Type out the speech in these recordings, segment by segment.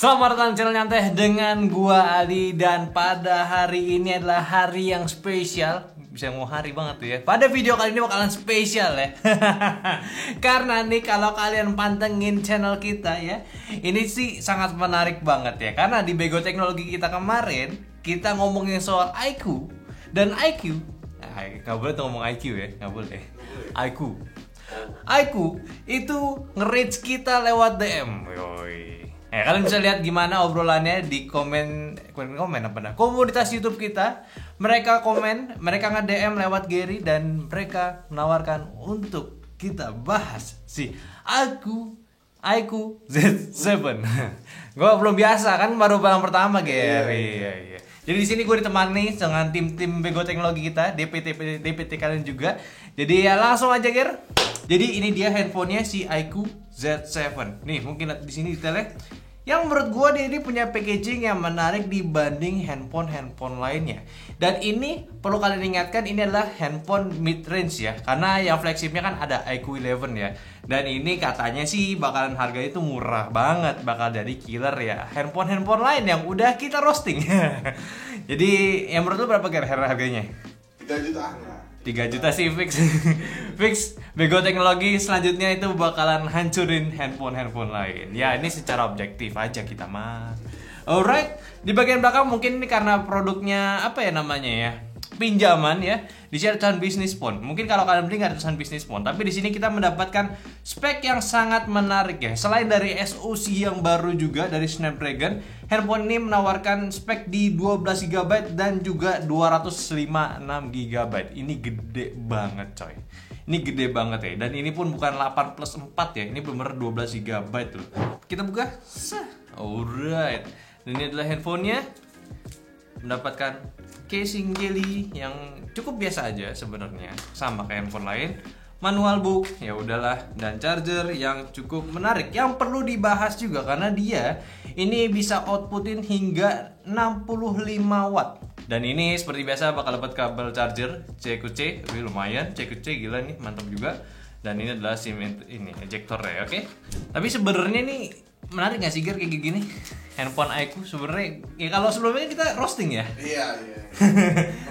Selamat datang di channel Nyantai dengan gua Ali. Dan pada hari ini adalah hari yang spesial. Bisa mau hari banget tuh ya. Pada video kali ini bakalan spesial ya. Karena nih kalau kalian pantengin channel kita ya, ini sih sangat menarik banget ya. Karena di Bego Teknologi kita kemarin, kita ngomongin soal IQ. Dan IQ gak boleh tuh ngomong IQ ya, gak boleh. IQ itu nge-reach kita lewat DM. Yoi. Kalian bisa lihat gimana obrolannya di komen apa dah? Komunitas YouTube kita. Mereka komen, mereka nge-DM lewat Gary dan mereka menawarkan untuk kita bahas si IQ Z7. Gue belum biasa kan, baru barang pertama Gary. Iya. Jadi di sini gue ditemani dengan tim Bego Teknologi kita, DPT kalian juga. Jadi ya langsung aja Ger. Jadi ini dia handphonenya si IQ Z7. Nih mungkin di sini detailnya. Yang menurut gue dia ini punya packaging yang menarik dibanding handphone lainnya. Dan ini perlu kalian ingatkan, ini adalah handphone mid range ya. Karena yang flagshipnya kan ada IQ 11 ya. Dan ini katanya sih bakalan harganya itu murah banget, bakal jadi killer ya handphone lain yang udah kita roasting. Jadi yang menurut lu berapa kira-kira harganya? 3 jutaan lah. 3 juta sih fix Bego Teknologi selanjutnya itu bakalan hancurin handphone lain. Ya ini secara objektif aja kita mah. Alright, di bagian belakang mungkin ini karena produknya apa ya namanya ya, pinjaman ya. Di sini ada tulisan business phone. Mungkin kalau kalian beli nggak ada tulisan business phone, tapi di sini kita mendapatkan spek yang sangat menarik ya. Selain dari SoC yang baru juga dari Snapdragon, handphone ini menawarkan spek di 12 GB dan juga 256 GB. Ini gede banget coy. Ini gede banget ya. Dan ini pun bukan 8+4 ya. Ini bener 12 GB loh. Kita buka. Alright. Dan ini adalah handphonenya. Mendapatkan casing jelly yang cukup biasa aja sebenarnya, sama kayak handphone lain. Manual book, ya udahlah, dan charger yang cukup menarik yang perlu dibahas juga karena dia ini bisa outputin hingga 65 watt. Dan ini seperti biasa bakal dapat kabel charger C/C, lumayan C/C, gila nih, mantap juga. Dan ini adalah SIM ini ejector ya, oke. Tapi sebenarnya nih menarik gak sih Ger kayak gini? Handphone IQ sebenarnya ya, kalau sebelumnya kita roasting ya. Iya.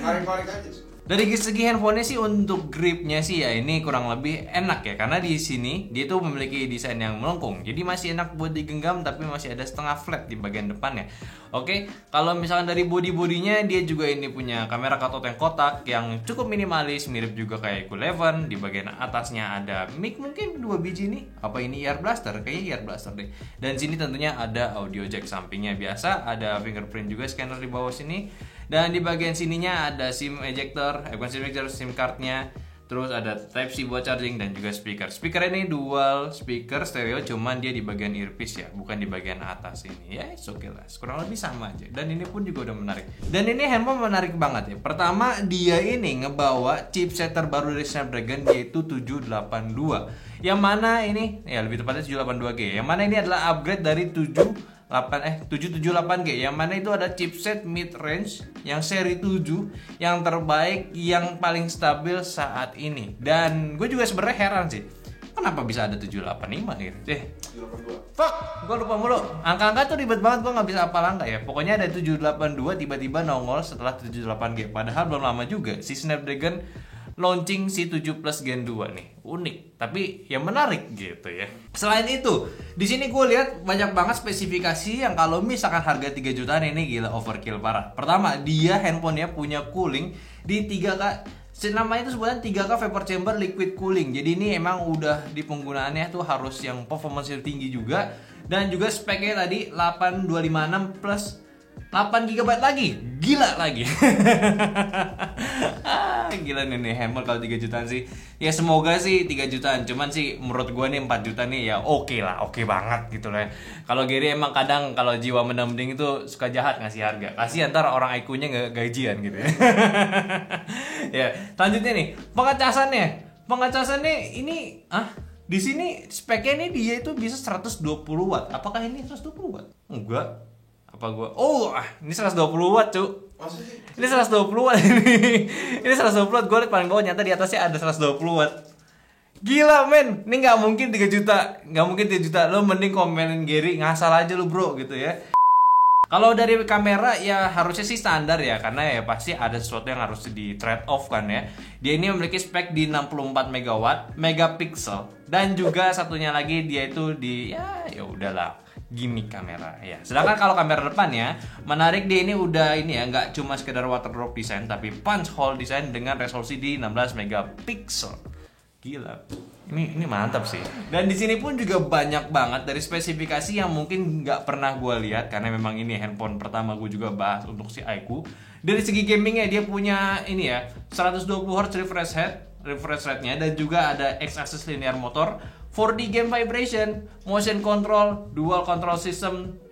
Menarik aja sih. Dari segi handphonenya sih untuk gripnya sih ya ini kurang lebih enak ya, karena di sini dia tuh memiliki desain yang melengkung. Jadi masih enak buat digenggam tapi masih ada setengah flat di bagian depannya. Oke, kalau misalkan dari bodinya dia juga ini punya kamera cathode yang kotak yang cukup minimalis, mirip juga kayak IQ 11. Di bagian atasnya ada mic mungkin 2 biji nih. Apa ini ear blaster? Kayaknya ear blaster deh. Dan sini tentunya ada audio jack sampingnya biasa, ada fingerprint juga scanner di bawah sini. Dan di bagian sininya ada SIM ejector, bukan SIM ejector, SIM cardnya. Terus ada Type-C buat charging dan juga speaker. Speaker ini dual speaker stereo, cuman dia di bagian earpiece ya, bukan di bagian atas ini. Ya, oke lah, kurang lebih sama aja. Dan ini pun juga udah menarik. Dan ini handphone menarik banget ya. Pertama, dia ini ngebawa chipset terbaru dari Snapdragon yaitu 782. Yang mana ini, ya lebih tepatnya 782G. Yang mana ini adalah upgrade dari 778G, yang mana itu ada chipset mid range yang seri 7 yang terbaik, yang paling stabil saat ini. Dan gue juga sebenarnya heran sih, kenapa bisa ada 785 gitu. 782. Fuck, gue lupa mulu. Angka-angka tuh ribet banget, gue gak bisa hafal angka ya. Pokoknya ada 782 tiba-tiba nongol setelah 78G. Padahal belum lama juga si Snapdragon launching si 7 Plus Gen 2 nih. Unik, tapi yang menarik gitu ya. Selain itu, di sini gue lihat banyak banget spesifikasi yang kalau misalkan harga 3 jutaan ini gila overkill parah. Pertama, dia handphonenya punya cooling di 3K. Namanya itu sebutan 3K Vapor Chamber Liquid Cooling. Jadi ini emang udah di penggunaannya tuh harus yang performance tinggi juga. Dan juga speknya tadi 8256 plus 8 GB lagi. Gila lagi. Gila nih handphone kalau 3 jutaan sih. Ya semoga sih 3 jutaan. Cuman sih menurut gue nih 4 juta nih ya oke lah, oke banget gitu lah. Kalau Gary emang kadang kalau jiwa mending itu suka jahat ngasih harga. Kasih ntar orang IQ-nya nggak gajian gitu ya. Ya, selanjutnya nih pengecasannya ini di sini speknya ini dia itu bisa 120 watt. Apakah ini 120 watt? Enggak. Apa gua? Ini 120 watt, Cuk. Maksudnya? Ini 120 watt ini. Ini 120 watt. Gua liat paling bawah nyata di atasnya ada 120 watt. Gila men, ini nggak mungkin 3 juta, nggak mungkin 3 juta. Lo mending komenin Gary, ngasal aja lo bro gitu ya. Kalau dari kamera ya harusnya sih standar ya, karena ya pasti ada sesuatu yang harus di trade off kan ya. Dia ini memiliki spek di 64 megapiksel dan juga satunya lagi dia itu di ya udahlah gimmick kamera ya. Sedangkan kalau kamera depannya menarik, dia ini udah ini ya, nggak cuma sekedar water drop design tapi punch hole design dengan resolusi di 16 megapiksel. Gila, ini mantap sih. Dan di sini pun juga banyak banget dari spesifikasi yang mungkin nggak pernah gue lihat, karena memang ini handphone pertama gue juga bahas untuk si iQOO. Dari segi gamingnya dia punya ini ya 120 Hz refresh rate-nya, dan juga ada X-axis linear motor, 4D game vibration, motion control, dual control system,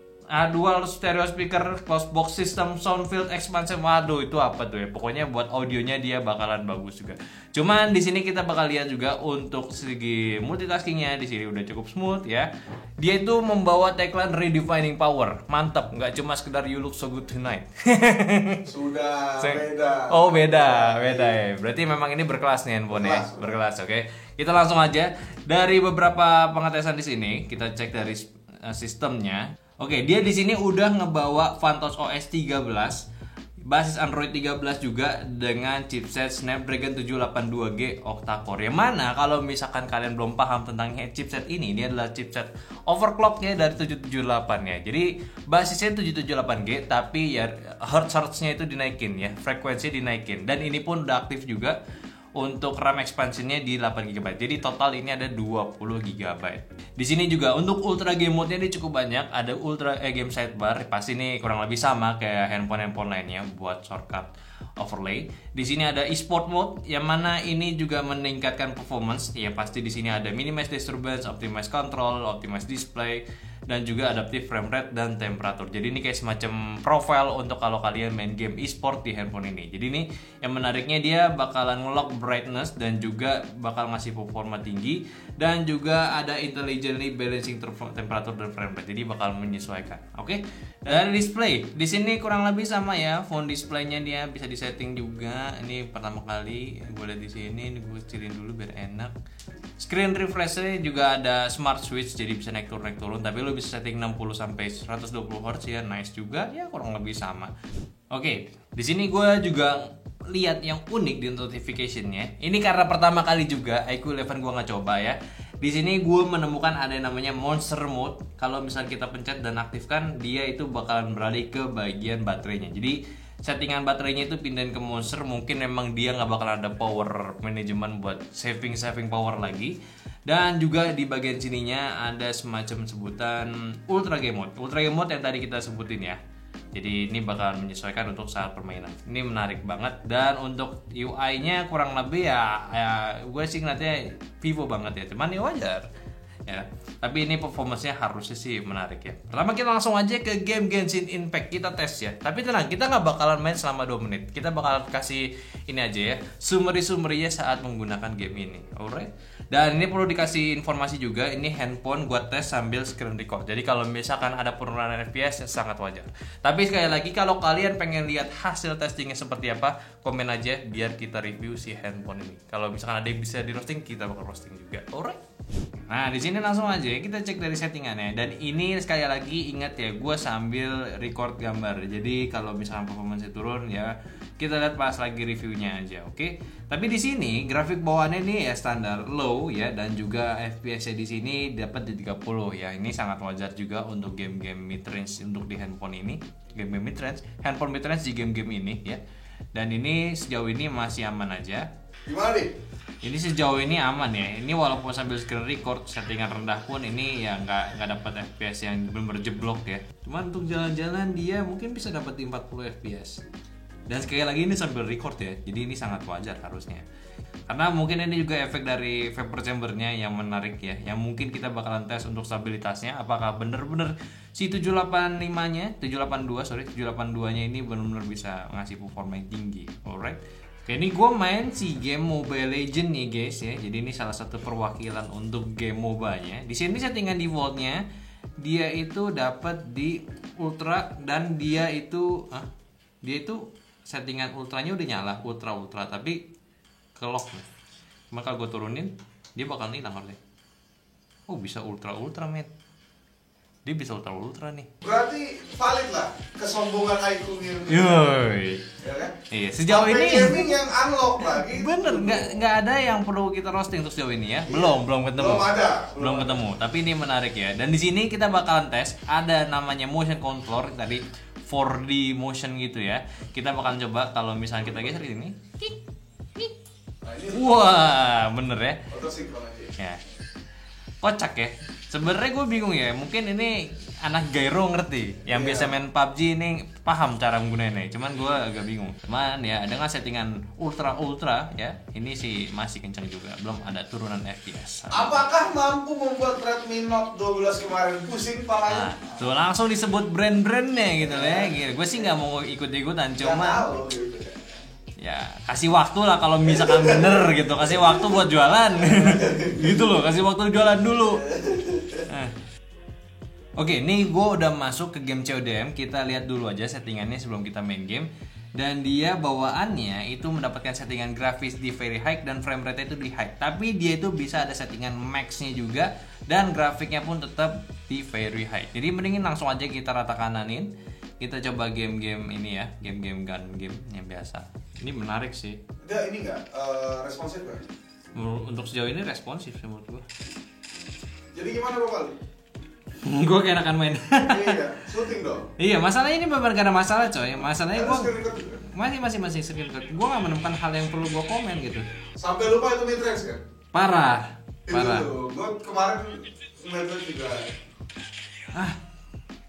dual stereo speaker, closed box system, sound field expansion. Waduh, itu apa tuh ya? Pokoknya buat audionya dia bakalan bagus juga. Cuman di sini kita bakal lihat juga untuk segi multitaskingnya di sini udah cukup smooth ya. Dia itu membawa tagline redefining power. Mantap, nggak cuma sekedar you look so good tonight. Sudah beda. Oh, beda ya. Berarti memang ini berkelas nih handphone ya. Berkelas, oke. Kita langsung aja dari beberapa pengetesan di sini, kita cek dari sistemnya. Oke, dia di sini udah ngebawa Vantos OS 13, basis Android 13 juga dengan chipset Snapdragon 782G octa-core. Yang mana kalau misalkan kalian belum paham tentang chipset ini adalah chipset overclocknya dari 778 ya. Jadi basisnya 778G tapi ya hertz-nya itu dinaikin ya, frekuensi dinaikin. Dan ini pun udah aktif juga untuk RAM expansionnya di 8GB. Jadi total ini ada 20GB. Di sini juga untuk ultra game mode-nya ini cukup banyak. Ada ultra game sidebar, pasti ini kurang lebih sama kayak handphone lainnya buat shortcut overlay. Di sini ada e-sport mode yang mana ini juga meningkatkan performance. Ya pasti di sini ada minimize disturbance, optimize control, optimize display, dan juga adaptive frame rate dan temperatur. Jadi ini kayak semacam profile untuk kalau kalian main game e-sport di handphone ini. Jadi ini yang menariknya dia bakalan nge-lock brightness dan juga bakal ngasih performa tinggi, dan juga ada intelligently balancing temperatur dan frame rate. Jadi bakal menyesuaikan. Oke. Dan display di sini kurang lebih sama ya. Phone displaynya dia bisa disetting juga. Ini pertama kali gue lihat di sini. Ini gue kecilin dulu biar enak. Screen refresh-nya juga ada smart switch, jadi bisa naik turun. Tapi lo bisa setting 60 sampai 120 Hz ya, nice juga. Ya kurang lebih sama. Oke, di sini gue juga lihat yang unik di notification-nya. Ini karena pertama kali juga iQOO 11 gue nggak coba ya. Di sini gue menemukan ada yang namanya monster mode. Kalau misalnya kita pencet dan aktifkan, dia itu bakalan beralih ke bagian baterainya. Jadi settingan baterainya itu pindahin ke monster. Mungkin memang dia nggak bakal ada power management buat saving power lagi. Dan juga di bagian sininya ada semacam sebutan ultra game mode. Ultra game mode yang tadi kita sebutin ya. Jadi ini bakal menyesuaikan untuk saat permainan. Ini menarik banget. Dan untuk UI-nya kurang lebih ya gue sih ngeliatnya Vivo banget ya. Cuman ya wajar ya. Tapi ini performance-nya harusnya sih menarik ya. Pertama kita langsung aja ke game Genshin Impact, kita tes ya. Tapi tenang, kita nggak bakalan main selama 2 menit. Kita bakalan kasih ini aja ya, summary-nya saat menggunakan game ini. Alright. Dan ini perlu dikasih informasi juga, ini handphone gua tes sambil screen record. Jadi kalau misalkan ada penurunan FPS ya sangat wajar. Tapi sekali lagi kalau kalian pengen lihat hasil testingnya seperti apa, komen aja biar kita review si handphone ini. Kalau misalkan ada yang bisa di roasting, kita bakal roasting juga. Alright. Nah di sini langsung aja kita cek dari settingannya. Dan ini sekali lagi ingat ya, gue sambil record gambar. Jadi kalau misalkan performance turun ya kita lihat pas lagi reviewnya aja, oke? Tapi di sini grafik bawaannya nih ya standar low ya, dan juga FPS-nya di sini dapat di 30 ya. Ini sangat wajar juga untuk game-game mid range untuk di handphone ini. Game-game mid range, handphone mid range di game-game ini ya. Dan ini sejauh ini masih aman aja. Gimana nih? Ini sejauh ini aman ya. Ini walaupun sambil screen record settingan rendah pun ini ya nggak dapat FPS yang benar-benar jeblok ya. Cuman untuk jalan-jalan dia mungkin bisa dapat di 40 FPS. Dan sekali lagi ini sambil record ya. Jadi ini sangat wajar harusnya. Karena mungkin ini juga efek dari vapor chambernya yang menarik ya. Yang mungkin kita bakalan tes untuk stabilitasnya. Apakah benar-benar si 785-nya, 782-nya ini benar-benar bisa ngasih performa yang tinggi. Alright. Oke, ini gue main si game Mobile Legends nih guys ya. Jadi ini salah satu perwakilan untuk game MOBA-nya. Di sini settingan default-nya dia itu dapat di ultra, dan dia itu settingan ultranya udah nyala ultra tapi ke lock nih. Maka gue turunin dia bakal hilang harusnya. Oh bisa ultra men. Dia bisa ultra nih. Berarti valid lah kesombongan Aiku ini. Yoi. Ya kan? Iya, sejauh Sampai ini gaming yang unlock lagi. bener, nggak ada yang perlu kita roasting untuk sejauh ini ya. Belum ketemu. Belum ada. Ketemu. Tapi ini menarik ya. Dan di sini kita bakalan tes ada namanya motion control tadi 4D motion gitu ya. Kita bakalan coba kalau misalnya kita geser di sini. Nah, ini Wah, bener ya. otosinkron aja. Ya. Kocak ya. Sebenarnya gue bingung ya. Mungkin ini anak gyro ngerti. Yang biasa main PUBG ini paham cara menggunakannya. Cuman gue agak bingung. Cuman ya dengan settingan ultra ya, ini sih masih kencang juga. Belum ada turunan FPS. Apakah mampu membuat Redmi Note 12 kemarin pusing palanya? Nah, tuh langsung disebut brand-brandnya gitu ya. Gue sih nggak mau ikut-ikutan. Nggak Cuma tahu gitu. ya kasih waktu lah kalau misalkan bener gitu. Kasih waktu buat jualan. Gitu loh. Kasih waktu jualan dulu. Oke, nih gue udah masuk ke game CODM. Kita lihat dulu aja settingannya sebelum kita main game. Dan dia bawaannya itu mendapatkan settingan grafis di very high dan frame rate itu di high. Tapi dia itu bisa ada settingan max-nya juga dan grafiknya pun tetap di very high. Jadi mendingin langsung aja kita rata kananin. Kita coba game-game ini ya, game-game gun game yang biasa. Ini menarik sih. Dia ini nggak responsif kan? Untuk sejauh ini responsif sih menurut gue. Jadi gimana Bapak? Gue kayak akan main. Iya, syuting dong. Iya, masalahnya ini benar gak ada masalah coy. Masalahnya gue Screen record juga. masih screen record. Gue gak menemukan hal yang perlu gue komen gitu. Sampai lupa itu mid-range kan? Parah. Gue kemarin mid-range juga.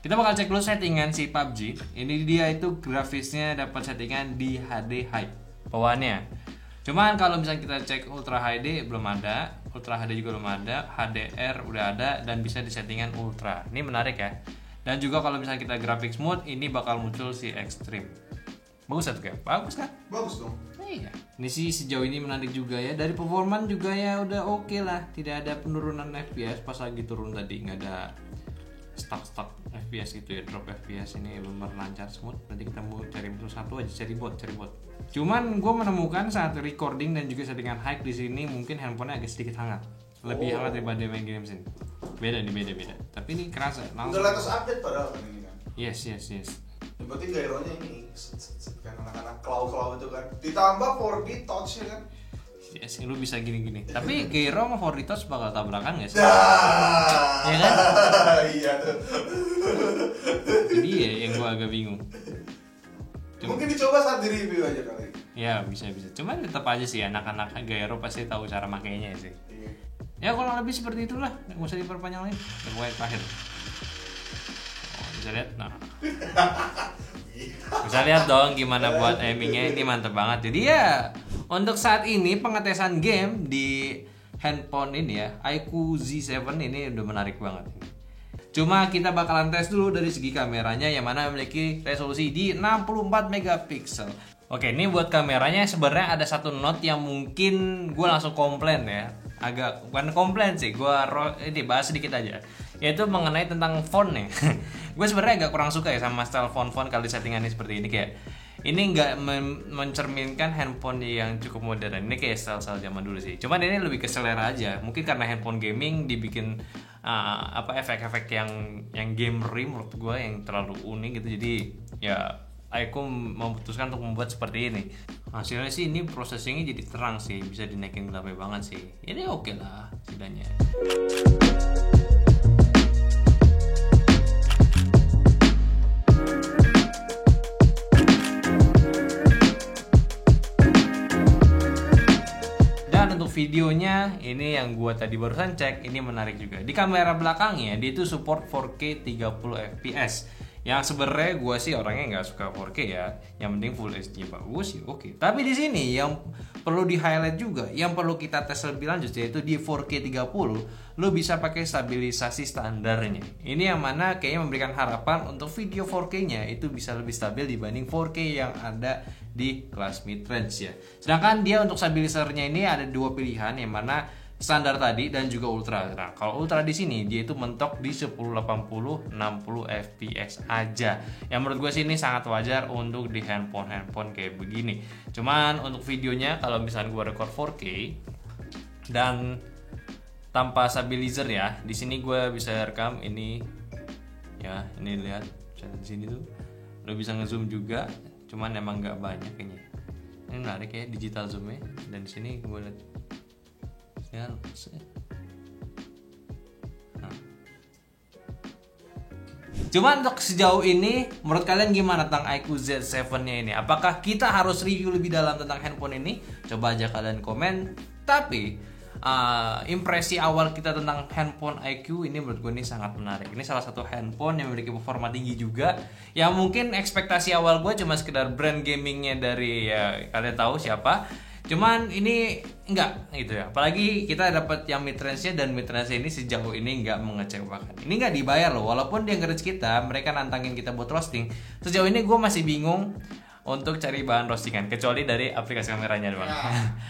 Kita bakal cek dulu settingan si PUBG. Ini dia itu grafisnya dapat settingan di HD high bawaannya. Cuman kalau misalnya kita cek Ultra HD belum ada, Ultra HD juga belum ada, HDR udah ada dan bisa di settingan Ultra. Ini menarik ya. Dan juga kalau misalnya kita graphics mode ini bakal muncul si Extreme. Bagus tuh kan? Bagus kan? Bagus dong. Iya. Ini sih sejauh ini menarik juga ya. Dari performa juga ya udah oke lah. Tidak ada penurunan FPS pas lagi turun tadi, nggak ada stuck FPS gitu ya, drop FPS ini benar lancar smooth. Nanti kita mau cari satu aja, cari bot. Cuman gue menemukan saat recording dan juga settingan high di sini mungkin handphonenya agak sedikit hangat, lebih hangat daripada main game sini. Beda. Tapi ini kerasa langsung. Udah latest update padahal kan ini kan. Yes. Yang penting gyronya ini kan anak-anak claw itu kan. Ditambah 4D touch-nya kan. Yes, lu bisa gini. Tapi gyro sama 4D touch bakal tabrakan gak sih? Iya kan? Iya tuh. Jadi ya yang gua agak bingung. Mungkin dicoba saat di review aja kali. Ya bisa. Cuman tetap aja sih anak-anak gyro pasti tahu cara makainya sih. Iya. Ya kurang lebih seperti itulah, nggak usah diperpanjang lagi. Pokoknya terakhir. Bisa lihat, nah. Bisa lihat dong gimana buat aimingnya, ini mantep banget. Jadi ya untuk saat ini pengetesan game di handphone ini ya, iQOO Z7 ini udah menarik banget. Cuma kita bakalan tes dulu dari segi kameranya yang mana memiliki resolusi di 64 megapiksel. Oke, ini buat kameranya sebenarnya ada satu note yang mungkin gue langsung komplain ya. Agak bukan komplain sih, ini bahas sedikit aja. Yaitu mengenai tentang fontnya. Gue sebenarnya agak kurang suka ya sama style font kali settingannya seperti ini, kayak ini nggak mencerminkan handphone yang cukup modern. Ini kayak style zaman dulu sih. Cuman ini lebih ke selera aja. Mungkin karena handphone gaming dibikin efek-efek yang gamery menurut gue yang terlalu unik gitu. Jadi ya aku memutuskan untuk membuat seperti ini. Hasilnya sih ini processingnya jadi terang sih, bisa dinaikin sampai banget sih. Ini oke lah setidaknya. Dan untuk videonya ini yang gua tadi barusan cek, ini menarik juga. Di kamera belakangnya dia itu support 4K 30 fps. Yang sebenarnya gue sih orangnya nggak suka 4K ya, yang penting Full HD bagus sih oke. Tapi di sini yang perlu di highlight juga, yang perlu kita tes lebih lanjut yaitu di 4K 30 lo bisa pakai stabilisasi standarnya. Ini yang mana kayaknya memberikan harapan untuk video 4K-nya itu bisa lebih stabil dibanding 4K yang ada di kelas mid range ya. Sedangkan dia untuk stabilisernya ini ada dua pilihan, yang mana standar tadi dan juga ultra. Nah, kalau ultra di sini dia itu mentok di 1080 60 fps aja. Yang menurut gue sih ini sangat wajar untuk di handphone kayak begini. Cuman untuk videonya kalau misalnya gue record 4K dan tanpa stabilizer ya. Di sini gue bisa rekam ini ya, ini lihat di sini tuh lo bisa ngezoom juga, cuman emang nggak banyak kayaknya. Ini menarik ya digital zoomnya, dan di sini gue lihat ya. Cuman untuk sejauh ini, menurut kalian gimana tentang iQOO Z7-nya ini? Apakah kita harus review lebih dalam tentang handphone ini? Coba aja kalian komen. Tapi impresi awal kita tentang handphone iQOO ini menurut gue ini sangat menarik. Ini salah satu handphone yang memiliki performa tinggi juga. Yang mungkin ekspektasi awal gue cuma sekedar brand gamingnya dari ya kalian tahu siapa. Cuman ini enggak gitu ya. Apalagi kita dapat yang mid range-nya, dan mid range ini sejauh ini enggak mengecewakan. Ini enggak dibayar loh. Walaupun dia encourage kita, mereka nantangin kita buat roasting. Sejauh ini gue masih bingung untuk cari bahan roastingan, kecuali dari aplikasi kameranya doang.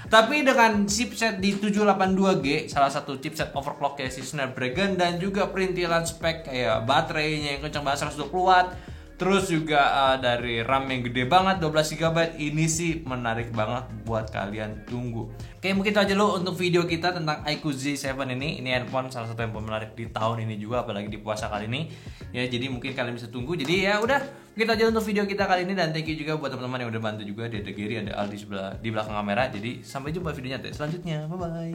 Tapi dengan chipset di 782G, salah satu chipset overclock kayak si Snapdragon, dan juga perintilan spek kayak baterainya yang kencang banget 120 watt. Terus juga dari RAM yang gede banget 12GB, ini sih menarik banget buat kalian tunggu. Oke, mungkin itu aja lo untuk video kita tentang iQOO Z7 ini. Ini handphone salah satu handphone menarik di tahun ini juga, apalagi di puasa kali ini. Ya, jadi mungkin kalian bisa tunggu. Jadi ya udah, kita aja untuk video kita kali ini, dan thank you juga buat teman-teman yang udah bantu juga. Ada Gary, ada Aldi di belakang kamera. Jadi sampai jumpa videonya selanjutnya. Bye bye.